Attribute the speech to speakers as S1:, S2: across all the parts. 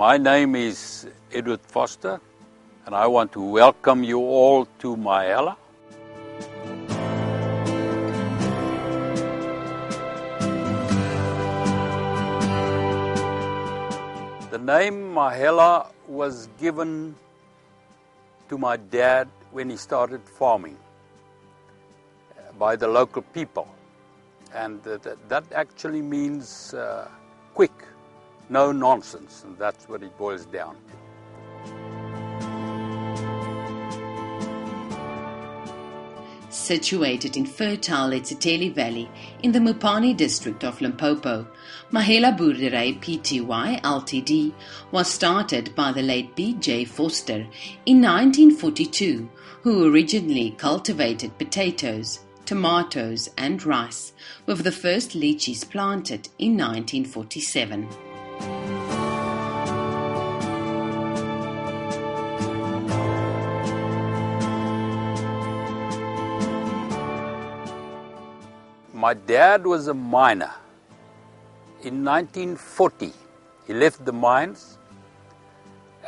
S1: My name is Edward Foster, and I want to welcome you all to Mahela. The name Mahela was given to my dad when he started farming by the local people. And that actually means quick, no nonsense, and that's what it boils down to.
S2: Situated in fertile Letsiteli Valley in the Mupani district of Limpopo, Mahela Boerdery Pty Ltd was started by the late B.J. Foster in 1942, who originally cultivated potatoes, tomatoes and rice, with the first lychees planted in 1947.
S1: My dad was a miner. In 1940, he left the mines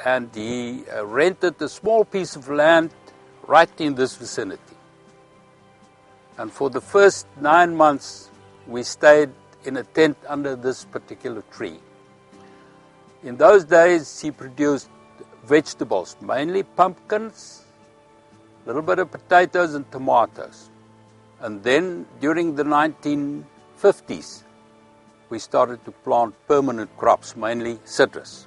S1: and he rented a small piece of land right in this vicinity. And for the first 9 months, we stayed in a tent under this particular tree. In those days, he produced vegetables, mainly pumpkins, a little bit of potatoes and tomatoes. And then during the 1950s, we started to plant permanent crops, mainly citrus.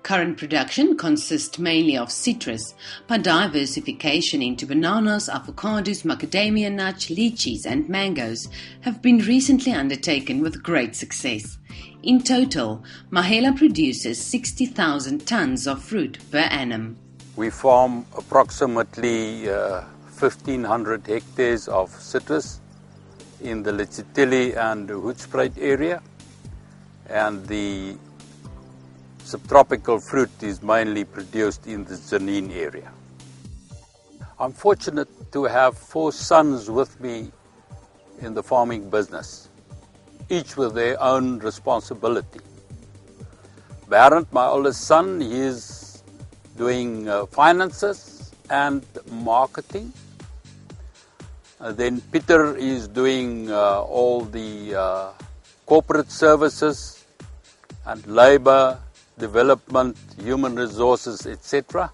S2: Current production consists mainly of citrus, but diversification into bananas, avocados, macadamia nuts, lychees and mangoes have been recently undertaken with great success. In total, Mahela produces 60,000 tons of fruit per annum.
S1: We farm approximately 1,500 hectares of citrus in the Letsiteli and Hoedspruit area, and the subtropical fruit is mainly produced in the Tzaneen area. I'm fortunate to have 4 sons with me in the farming business, each with their own responsibility. Barend, my oldest son, he is doing finances and marketing. Then Peter is doing all the corporate services and labor, development, human resources, etc.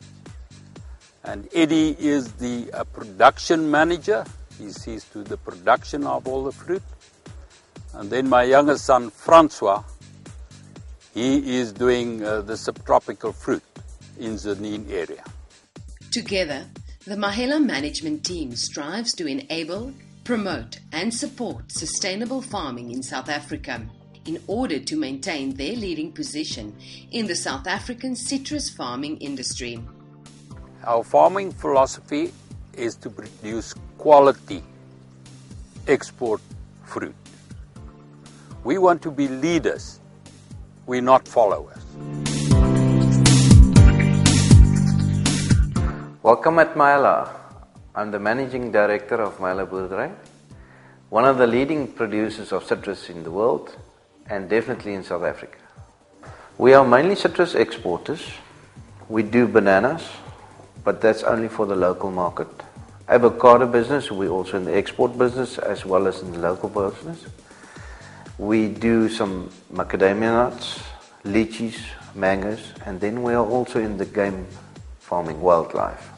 S1: And Eddie is the production manager. He sees to the production of all the fruit. And then my youngest son, Francois, he is doing the subtropical fruit in the Tzaneen area.
S2: Together, the Mahela management team strives to enable, promote and support sustainable farming in South Africa in order to maintain their leading position in the South African citrus farming industry.
S1: Our farming philosophy is to produce quality export fruit. We want to be leaders, we're not followers.
S3: Welcome at Mahela. I'm the Managing Director of Mahela Boerdery, one of the leading producers of citrus in the world and definitely in South Africa. We are mainly citrus exporters. We do bananas, but that's only for the local market. Avocado business, we're also in the export business as well as in the local business. We do some macadamia nuts, lychees, mangoes, and then we are also in the game farming, wildlife.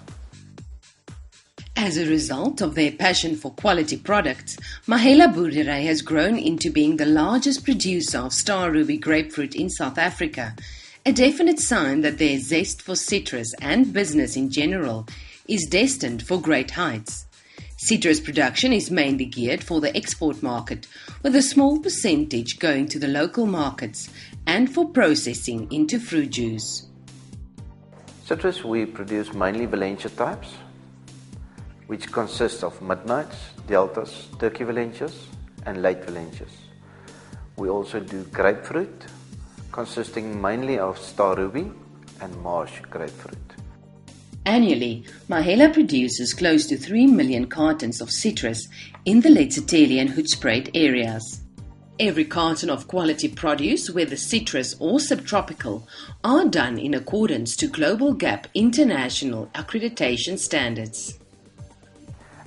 S2: As a result of their passion for quality products, Mahela Boerdery has grown into being the largest producer of star ruby grapefruit in South Africa, a definite sign that their zest for citrus and business in general is destined for great heights. Citrus production is mainly geared for the export market, with a small percentage going to the local markets and for processing into fruit juice.
S3: Citrus, we produce mainly Valencia types, which consists of midnights, deltas, turkey Valencias and late Valencias. We also do grapefruit, consisting mainly of star ruby and marsh grapefruit.
S2: Annually, Mahela produces close to 3 million cartons of citrus in the Letsiteli and Hoedspruit areas. Every carton of quality produce, whether citrus or subtropical, are done in accordance to Global GAP international accreditation standards.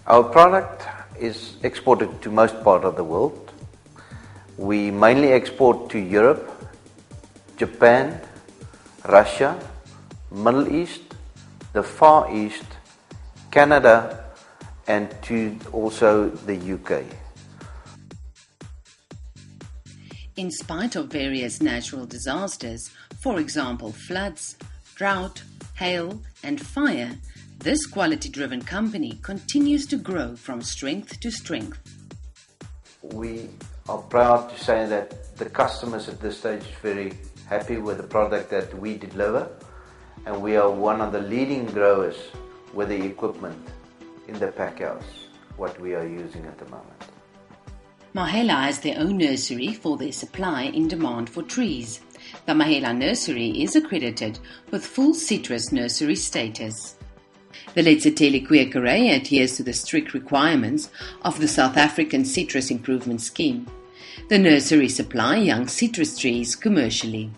S3: Our product is exported to most part of the world. We mainly export to Europe, Japan, Russia, Middle East, the Far East, Canada, and to also the UK.
S2: In spite of various natural disasters, for example floods, drought, hail and fire, this quality-driven company continues to grow from strength to strength.
S3: We are proud to say that the customers at this stage are very happy with the product that we deliver, and we are one of the leading growers with the equipment in the pack house, what we are using at the moment.
S2: Mahela has their own nursery for their supply in demand for trees. The Mahela nursery is accredited with full citrus nursery status. The Letseteli Kwekerij adheres to the strict requirements of the South African Citrus Improvement Scheme. The nursery supply young citrus trees commercially.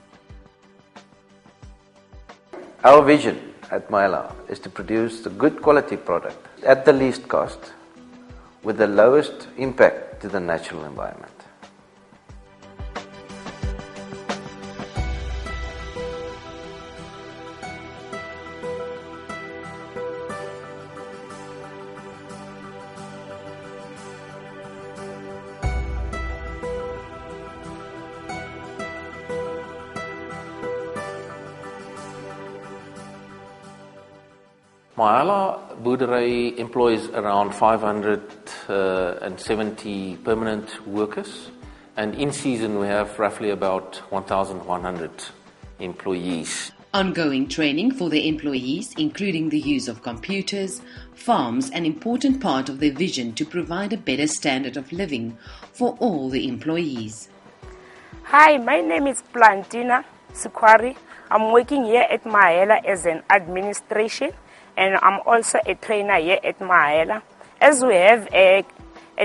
S3: Our vision at Mahela is to produce a good quality product at the least cost with the lowest impact to the natural environment.
S4: Mahela Boerdery employs around 570 permanent workers, and in season we have roughly about 1,100 employees.
S2: Ongoing training for their employees, including the use of computers, forms an important part of their vision to provide a better standard of living for all the employees.
S5: Hi, my name is Plantina Sikwari. I'm working here at Mahela as an administration, and I'm also a trainer here at Mahela. As we have a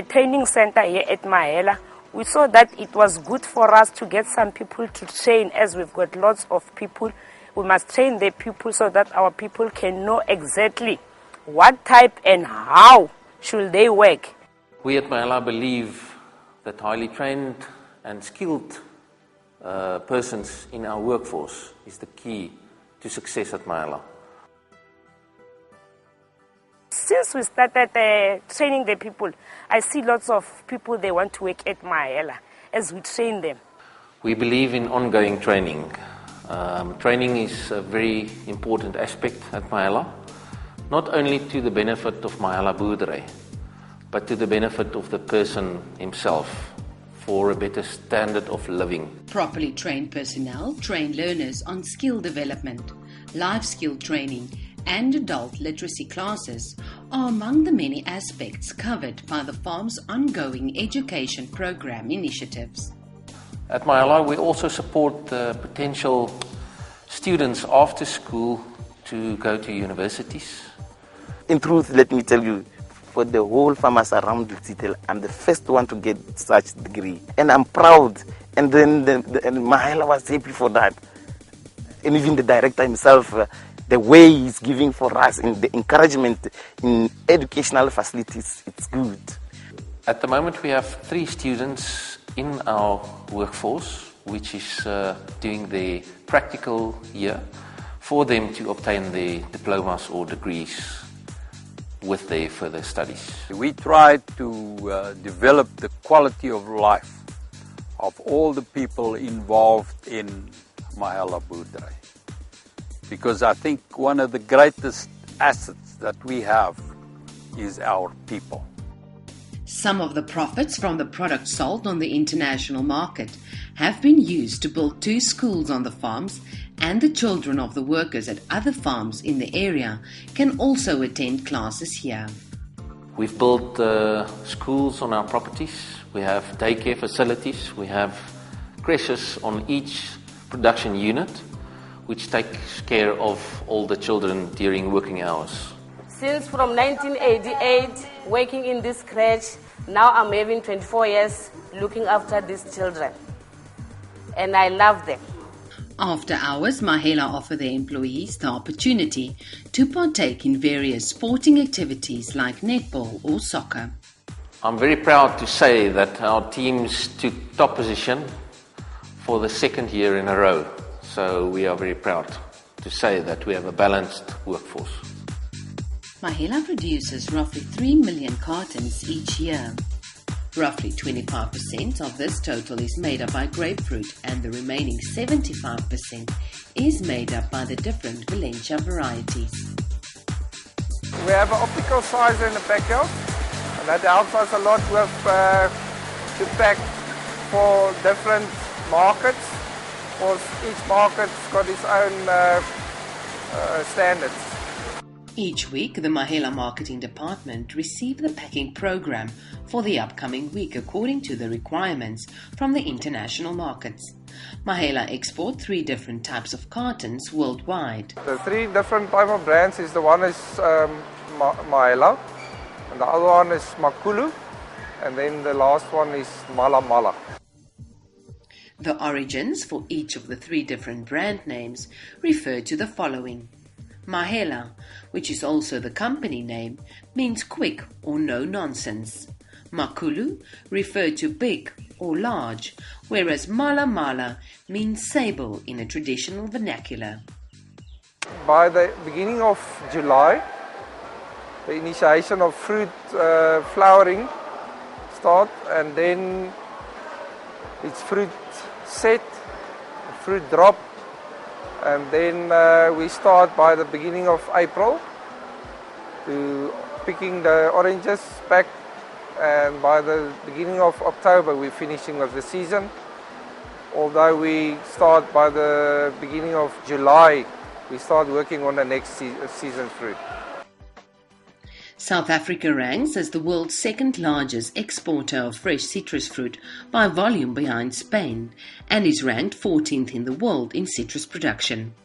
S5: training center here at Mahela, we saw that it was good for us to get some people to train. As we've got lots of people, we must train the people so that our people can know exactly what type and how should they work.
S4: We at Mahela believe that highly trained and skilled persons in our workforce is the key to success at Mahela.
S5: Since we started training the people, I see lots of people, they want to work at Mahela as we train them.
S4: We believe in ongoing training. Training is a very important aspect at Mahela, not only to the benefit of Mahela Boerdery, but to the benefit of the person himself for a better standard of living.
S2: Properly trained personnel train learners on skill development, life skill training, and adult literacy classes are among the many aspects covered by the farm's ongoing education program initiatives.
S4: At Mahela, we also support potential students after school to go to universities.
S6: In truth, let me tell you, for the whole farmers around the city, I'm the first one to get such degree. And I'm proud. And then Mahela was happy for that. And even the director himself, the way he's giving for us in the encouragement in educational facilities, it's good.
S4: At the moment we have 3 students in our workforce which is doing the practical year for them to obtain their diplomas or degrees with their further studies.
S1: We try to develop the quality of life of all the people involved in Mahela Boerdery, because I think one of the greatest assets that we have is our people.
S2: Some of the profits from the products sold on the international market have been used to build 2 schools on the farms, and the children of the workers at other farms in the area can also attend classes here.
S4: We've built schools on our properties, we have daycare facilities, we have creches on each production unit, which takes care of all the children during working hours.
S7: Since from 1988, working in this crèche, now I'm having 24 years looking after these children. And I love them.
S2: After hours, Mahela offer their employees the opportunity to partake in various sporting activities like netball or soccer.
S4: I'm very proud to say that our teams took top position for the second year in a row. So we are very proud to say that we have a balanced workforce.
S2: Mahela produces roughly 3 million cartons each year. Roughly 25% of this total is made up by grapefruit, and the remaining 75% is made up by the different Valencia varieties.
S8: We have an optical sizer in the backyard, and that helps us a lot with to pack for different markets, because each market's got its own standards.
S2: Each week, the Mahela marketing department receives the packing program for the upcoming week according to the requirements from the international markets. Mahela export 3 different types of cartons worldwide.
S8: The 3 different type of brands is the one is Mahela, and the other one is Makulu, and then the last one is Mala Mala.
S2: The origins for each of the 3 different brand names refer to the following. Mahela, which is also the company name, means quick or no nonsense. Makulu referred to big or large, whereas Mala Mala means sable in a traditional vernacular.
S8: By the beginning of July, the initiation of fruit flowering start, and then it's fruit set, fruit drop, and then we start by the beginning of April to picking the oranges back, and by the beginning of October we're finishing with the season. Although we start by the beginning of July, we start working on the next season fruit.
S2: South Africa ranks as the world's second largest exporter of fresh citrus fruit by volume behind Spain, and is ranked 14th in the world in citrus production.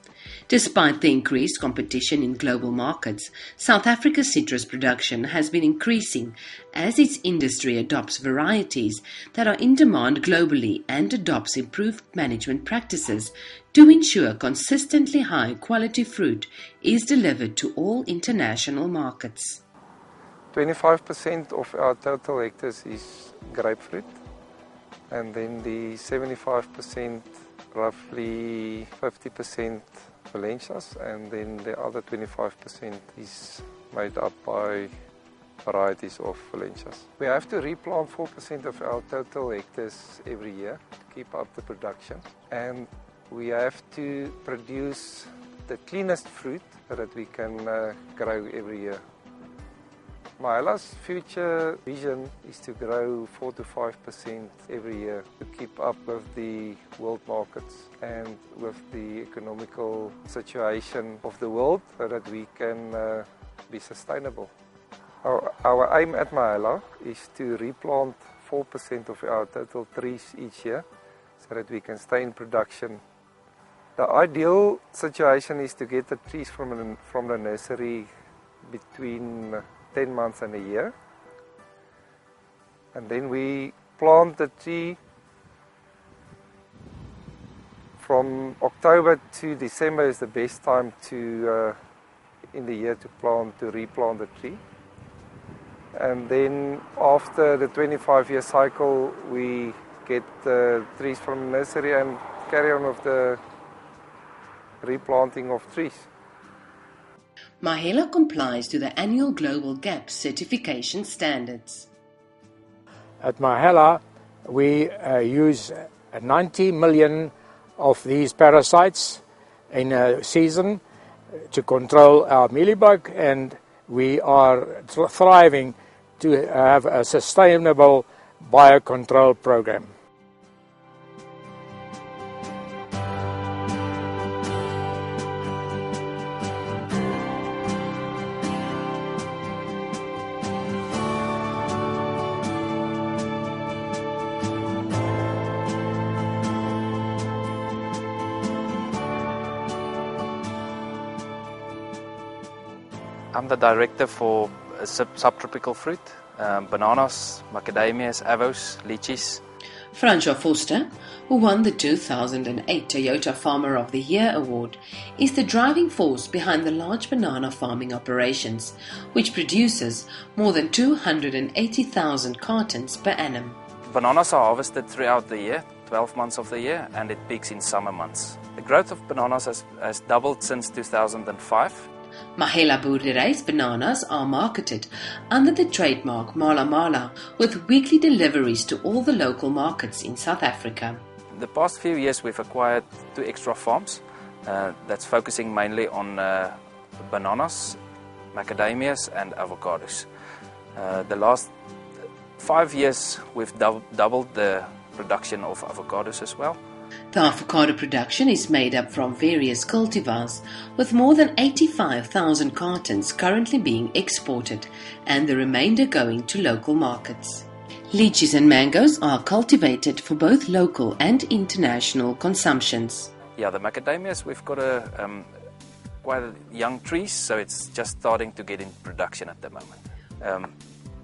S2: Despite the increased competition in global markets, South Africa's citrus production has been increasing as its industry adopts varieties that are in demand globally and adopts improved management practices to ensure consistently high quality fruit is delivered to all international markets.
S8: 25% of our total hectares is grapefruit, and then the 75%, roughly 50% Valencias, and then the other 25% is made up by varieties of Valencias. We have to replant 4% of our total hectares every year to keep up the production, and we have to produce the cleanest fruit that we can grow every year. Mahela's future vision is to grow 4 to 5% every year to keep up with the world markets and with the economical situation of the world, so that we can be sustainable. Our aim at Mahela is to replant 4% of our total trees each year so that we can stay in production. The ideal situation is to get the trees from the nursery between 10 months and a year, and then we plant the tree from October to December is the best time to in the year to replant the tree, and then after the 25-year cycle we get the trees from the nursery and carry on with the replanting of trees.
S2: Mahela complies to the annual Global GAP certification standards.
S9: At Mahela, we use 90 million of these parasites in a season to control our mealybug, and we are thriving to have a sustainable biocontrol program.
S10: I'm the director for subtropical fruit, bananas, macadamias, avos, lychees.
S2: Francois Foster, who won the 2008 Toyota Farmer of the Year award, is the driving force behind the large banana farming operations, which produces more than 280,000 cartons per annum.
S10: Bananas are harvested throughout the year, 12 months of the year, and it peaks in summer months. The growth of bananas has doubled since 2005.
S2: Mahela Boerdery's bananas are marketed under the trademark Mahela with weekly deliveries to all the local markets in South Africa.
S10: The past few years we've acquired 2 extra farms that's focusing mainly on bananas, macadamias and avocados. The last 5 years we've doubled the production of avocados as well.
S2: The avocado production is made up from various cultivars, with more than 85,000 cartons currently being exported and the remainder going to local markets. Lychees and mangoes are cultivated for both local and international consumptions.
S10: Yeah, the macadamias, we've got quite young trees, so it's just starting to get in production at the moment.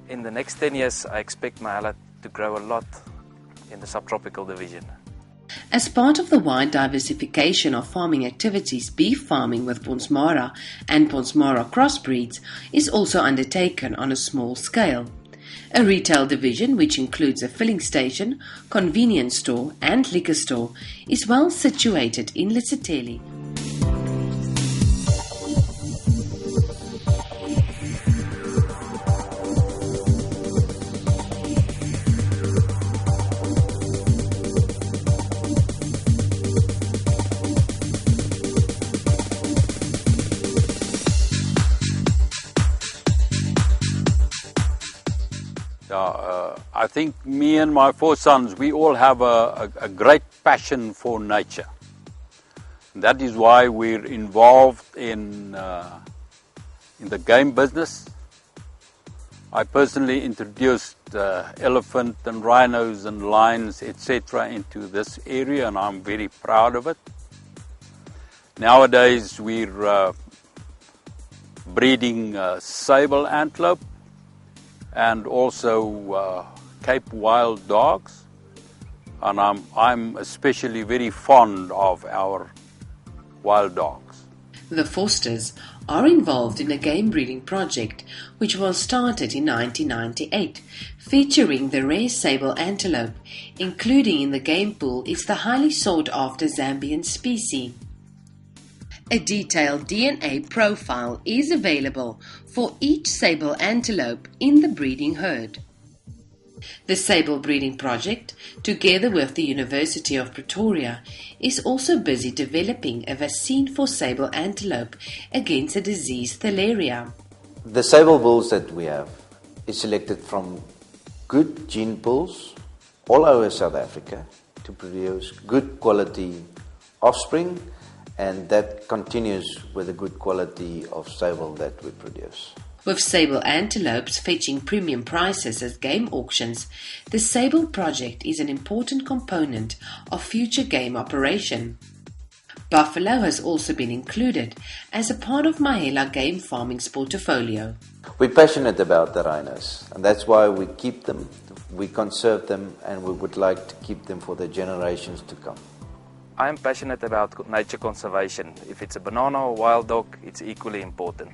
S10: In the next 10 years, I expect Mahela to grow a lot in the subtropical division.
S2: As part of the wide diversification of farming activities, beef farming with Bonsmara and Bonsmara crossbreeds is also undertaken on a small scale. A retail division, which includes a filling station, convenience store and liquor store, is well situated in Lesoteli.
S1: I think me and my 4 sons, we all have a great passion for nature. That is why we're involved in the game business. I personally introduced elephant and rhinos and lions, etc. into this area, and I'm very proud of it. Nowadays we're breeding sable antelope and also Cape wild dogs, and I'm especially very fond of our wild dogs.
S2: The Fosters are involved in a game breeding project which was started in 1998, featuring the rare sable antelope. Including in the game pool is the highly sought after Zambian species. A detailed DNA profile is available for each sable antelope in the breeding herd. The Sable Breeding Project, together with the University of Pretoria, is also busy developing a vaccine for sable antelope against the disease Thalaria.
S3: The sable bulls that we have is selected from good gene pools all over South Africa to produce good quality offspring, and that continues with the good quality of sable that we produce.
S2: With sable antelopes fetching premium prices at game auctions, the Sable Project is an important component of future game operation. Buffalo has also been included as a part of Mahela Game Farming's portfolio.
S3: We're passionate about the rhinos, and that's why we keep them, we conserve them, and we would like to keep them for the generations to come.
S10: I am passionate about nature conservation. If it's a banana or wild dog, it's equally important.